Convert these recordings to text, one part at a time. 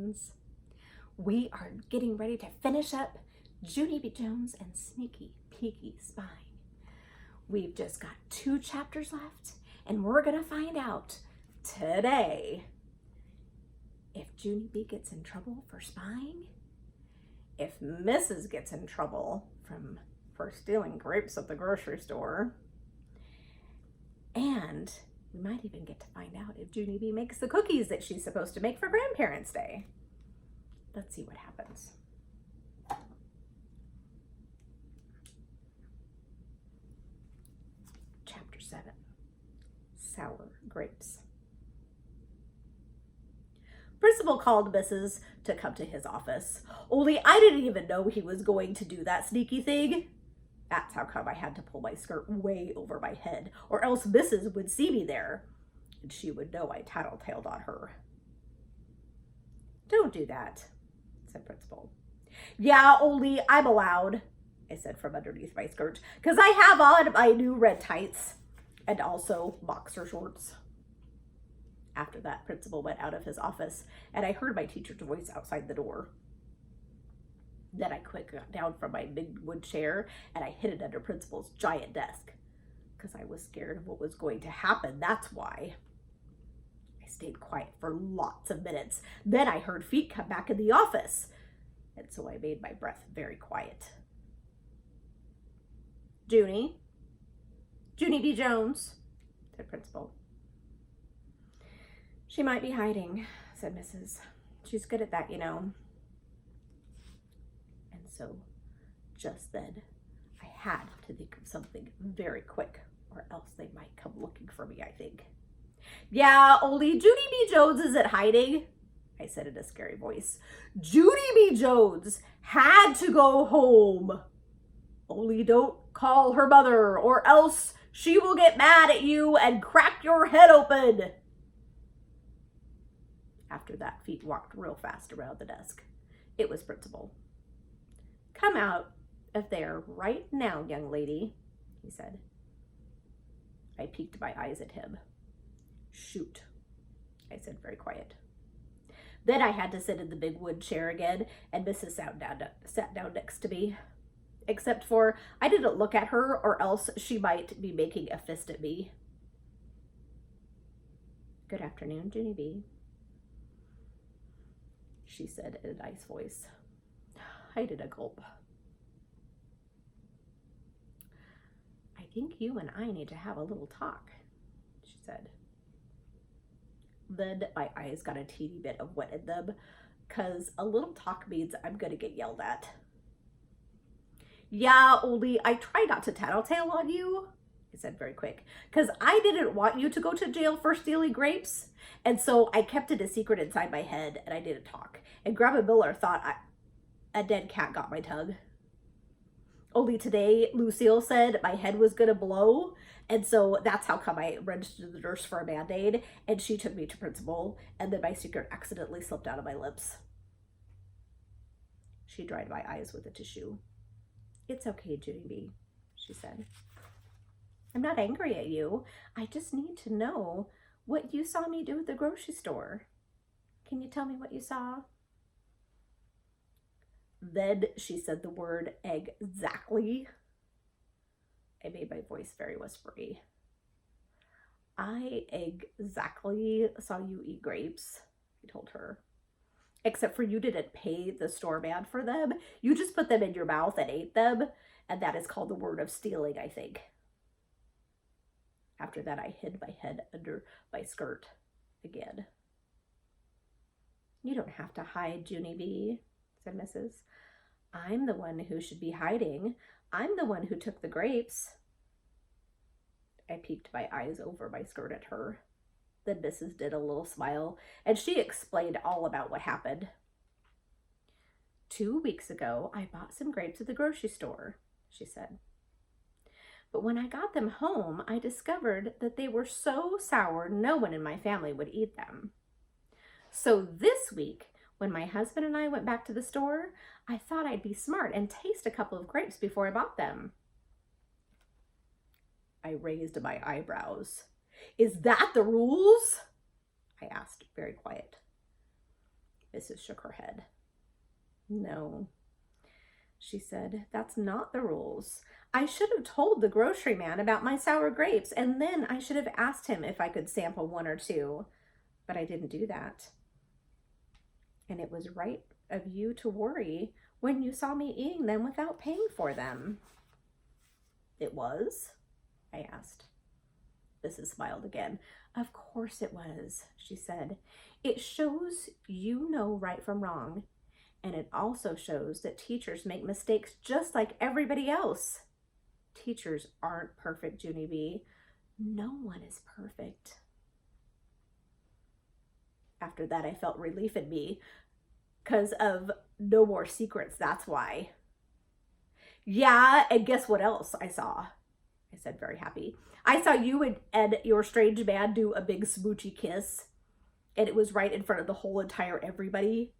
friends. We are getting ready to finish up Junie B Jones and Sneaky Peeky Spying. We've just got 2 chapters left, and we're gonna find out today if Junie B gets in trouble for spying, if Mrs. gets in trouble for stealing grapes at the grocery store, and we might even get to find out if Junie B makes the cookies that she's supposed to make for Grandparents' Day. Let's see what happens. Chapter 7, Sour Grapes. Principal called Mrs. to come to his office. Only I didn't even know he was going to do that sneaky thing. That's how come I had to pull my skirt way over my head, or else Mrs. would see me there, and she would know I tattletaled on her. Don't do that, said Principal. Yeah, only I'm allowed, I said from underneath my skirt, because I have on my new red tights and also boxer shorts. After that, Principal went out of his office, and I heard my teacher's voice outside the door. Then I quick got down from my big wood chair, and I hid it under Principal's giant desk, because I was scared of what was going to happen, that's why. I stayed quiet for lots of minutes. Then I heard feet come back in the office, and so I made my breath very quiet. Junie B Jones, said Principal. She might be hiding, said Mrs. She's good at that, you know. And so just then I had to think of something very quick, or else they might come looking for me, I think. Yeah, only Junie B Jones isn't hiding, I said in a scary voice. Junie B Jones had to go home. Only don't call her mother, or else she will get mad at you and crack your head open. After that, feet walked real fast around the desk. It was Principal. Come out of there right now, young lady, he said. I peeked my eyes at him. Shoot, I said very quiet. Then I had to sit in the big wood chair again, and Mrs. sat down next to me. Except for I didn't look at her, or else she might be making a fist at me. Good afternoon, Junie B, she said in a nice voice. I did a gulp. I think you and I need to have a little talk, she said. Then my eyes got a teeny bit of wet in them, because a little talk means I'm going to get yelled at. Yeah, only I try not to tattletale on you, I said very quick, because I didn't want you to go to jail for stealing grapes, and so I kept it a secret inside my head, and I didn't talk. And Grandma Miller thought a dead cat got my tongue. Only today, Lucille said my head was gonna blow, and so that's how come I registered the nurse for a Band-Aid, and she took me to Principal, and then my secret accidentally slipped out of my lips. She dried my eyes with a tissue. It's okay, Junie B, she said. I'm not angry at you. I just need to know what you saw me do at the grocery store. Can you tell me what you saw? Then she said the word exactly. I made my voice very whispery. I exactly saw you eat grapes, I told her. Except for you didn't pay the store man for them. You just put them in your mouth and ate them. And that is called the word of stealing, I think. After that, I hid my head under my skirt again. You don't have to hide, Junie B, said Mrs. I'm the one who should be hiding. I'm the one who took the grapes. I peeked my eyes over my skirt at her. Then Mrs. did a little smile, and she explained all about what happened. 2 weeks ago, I bought some grapes at the grocery store, she said. But when I got them home, I discovered that they were so sour no one in my family would eat them. So this week, when my husband and I went back to the store, I thought I'd be smart and taste a couple of grapes before I bought them. I raised my eyebrows. Is that the rules? I asked, very quiet. Mrs. shook her head. No, she said, that's not the rules. I should have told the grocery man about my sour grapes, and then I should have asked him if I could sample one or two, but I didn't do that. And it was right of you to worry when you saw me eating them without paying for them. It was? I asked. Mrs. smiled again. Of course it was, she said. It shows you know right from wrong. And it also shows that teachers make mistakes just like everybody else. Teachers aren't perfect, Junie B. No one is perfect. After that, I felt relief in me because of no more secrets, that's why. Yeah, and guess what else I saw? I said, very happy. I saw you and your strange man do a big smoochy kiss, and it was right in front of the whole entire everybody.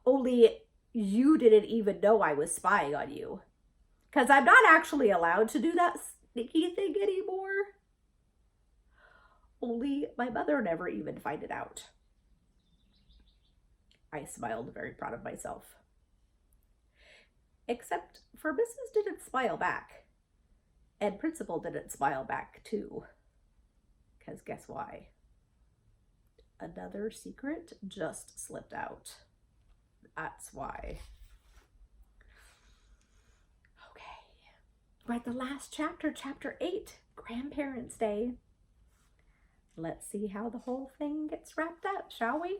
Only you didn't even know I was spying on you. Because I'm not actually allowed to do that sneaky thing anymore. Only my mother never even found it out. I smiled, very proud of myself. Except for Mrs. didn't smile back. And Principal didn't smile back too. Because guess why? Another secret just slipped out. That's why. Okay. We're at the last chapter, chapter 8, Grandparents' Day. Let's see how the whole thing gets wrapped up, shall we?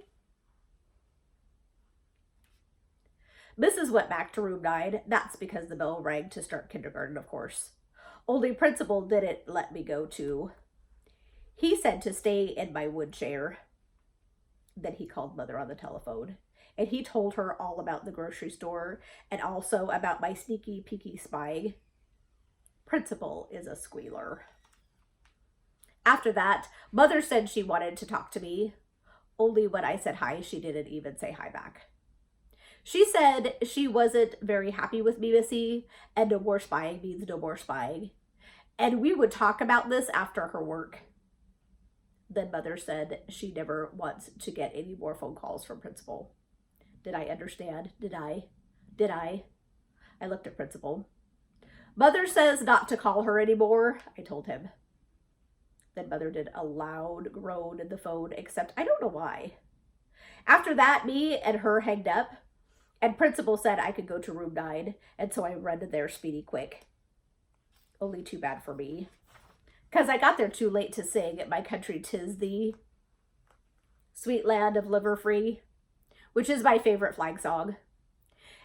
Mrs. went back to room 9. That's because the bell rang to start kindergarten, of course. Only Principal didn't let me go too. He said to stay in my wood chair. Then he called Mother on the telephone, and he told her all about the grocery store and also about my sneaky peeky spying. Principal is a squealer. After that, Mother said she wanted to talk to me. Only when I said hi, she didn't even say hi back. She said she wasn't very happy with me, Missy, and no more spying means no more spying. And we would talk about this after her work. Then Mother said she never wants to get any more phone calls from Principal. Did I understand? Did I? I looked at Principal. Mother says not to call her anymore, I told him. Then Mother did a loud groan in the phone, except I don't know why. After that, me and her hanged up, and Principal said I could go to room 9, and so I ran there speedy quick. Only too bad for me, 'cause I got there too late to sing My Country 'Tis Thee, Sweet Land of Liver Free, which is my favorite flag song.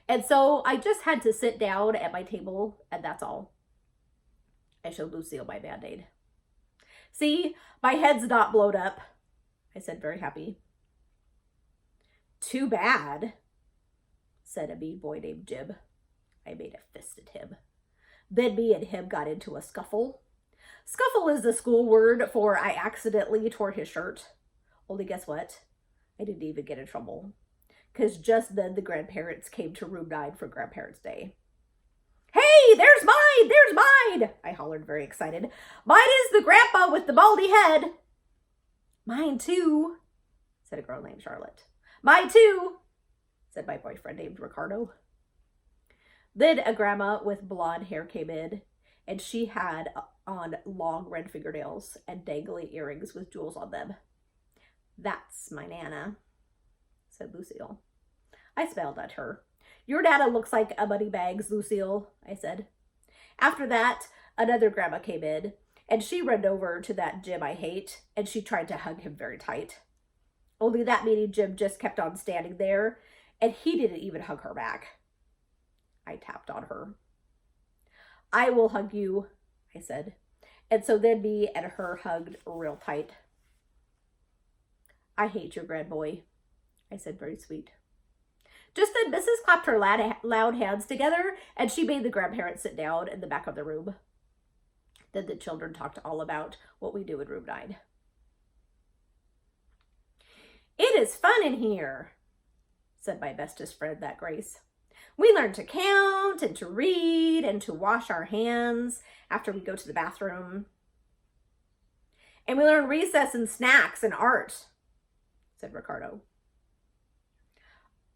And so I just had to sit down at my table, and that's all. I showed Lucille my Band-Aid. See, my head's not blown up, I said, very happy. Too bad, said a mean boy named Jim. I made a fist at him. Then me and him got into a scuffle. Scuffle is the school word for I accidentally tore his shirt. Only guess what? I didn't even get in trouble. Because just then the grandparents came to room 9 for Grandparents' Day. Hey, there's mine! There's mine! I hollered, very excited. Mine is the grandpa with the baldy head. Mine too, said a girl named Charlotte. Mine too, said my boyfriend named Ricardo. Then a grandma with blonde hair came in, and she had on long red fingernails and dangly earrings with jewels on them. That's my Nana, said Lucille. I smiled at her. Your Nana looks like a money bags, Lucille, I said. After that, another grandma came in, and she ran over to that Jim I hate, and she tried to hug him very tight. Only that meeting Jim just kept on standing there, and he didn't even hug her back. I tapped on her. I will hug you, I said. And so then me and her hugged real tight. I hate your grandboy, I said, very sweet. Just then Mrs. clapped her loud hands together, and she made the grandparents sit down in the back of the room. Then the children talked all about what we do in room 9. It is fun in here, said my bestest friend, that Grace. We learn to count and to read and to wash our hands after we go to the bathroom. And we learn recess and snacks and art, said Ricardo.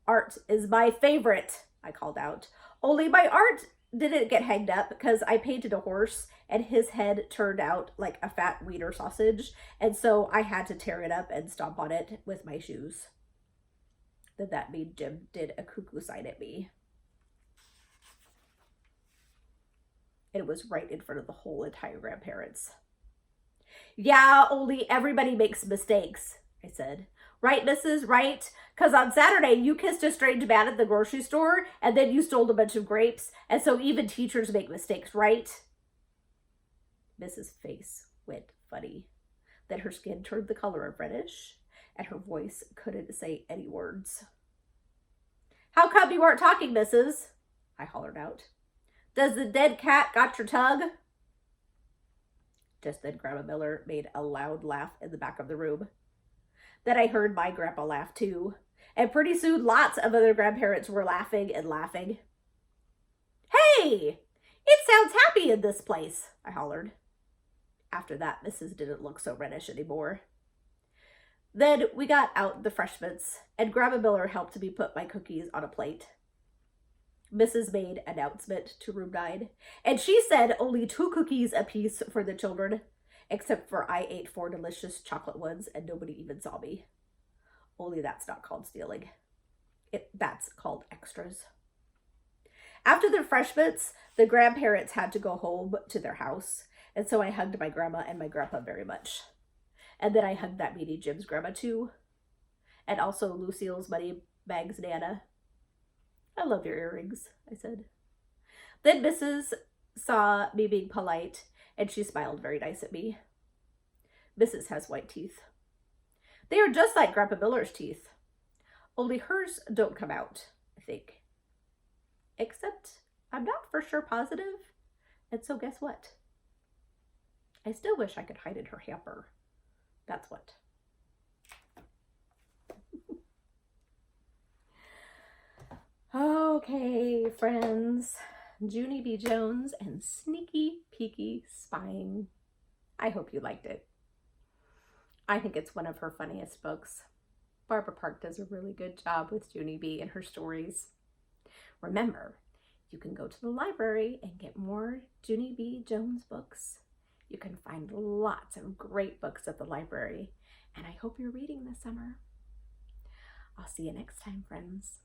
Art is my favorite, I called out. Only my art didn't get hanged up because I painted a horse and his head turned out like a fat wiener sausage, and so I had to tear it up and stomp on it with my shoes. Then that mean Jim did a cuckoo sign at me. It was right in front of the whole entire grandparents. Yeah, only everybody makes mistakes, I said. Right, Mrs. Right? Because on Saturday, you kissed a strange man at the grocery store, and then you stole a bunch of grapes, and so even teachers make mistakes, right? Mrs. Face went funny. Then her skin turned the color of reddish, and her voice couldn't say any words. How come you weren't talking, Mrs.? I hollered out. Does the dead cat got your tongue? Just then Grandma Miller made a loud laugh in the back of the room. Then I heard my grandpa laugh too, and pretty soon lots of other grandparents were laughing and laughing. Hey, it sounds happy in this place, I hollered. After that, Mrs. didn't look so reddish anymore. Then we got out the refreshments, and Grandma Miller helped me put my cookies on a plate. Mrs. made an announcement to room 9, and she said only 2 cookies apiece for the children, except for I ate 4 delicious chocolate ones and nobody even saw me. Only that's not called stealing. That's called extras. After the refreshments, the grandparents had to go home to their house, and so I hugged my grandma and my grandpa very much. And then I hugged that meaty Jim's grandma too, and also Lucille's money bag's Nana. I love your earrings, I said. Then Mrs. saw me being polite, and she smiled very nice at me. Mrs. has white teeth. They are just like Grandpa Miller's teeth, only hers don't come out, I think. Except I'm not for sure positive, and so guess what? I still wish I could hide in her hamper. That's what. Okay, friends. Junie B Jones and Sneaky Peeky Spying. I hope you liked it. I think it's one of her funniest books. Barbara Park does a really good job with Junie B and her stories. Remember, you can go to the library and get more Junie B Jones books. You can find lots of great books at the library, and I hope you're reading this summer. I'll see you next time, friends.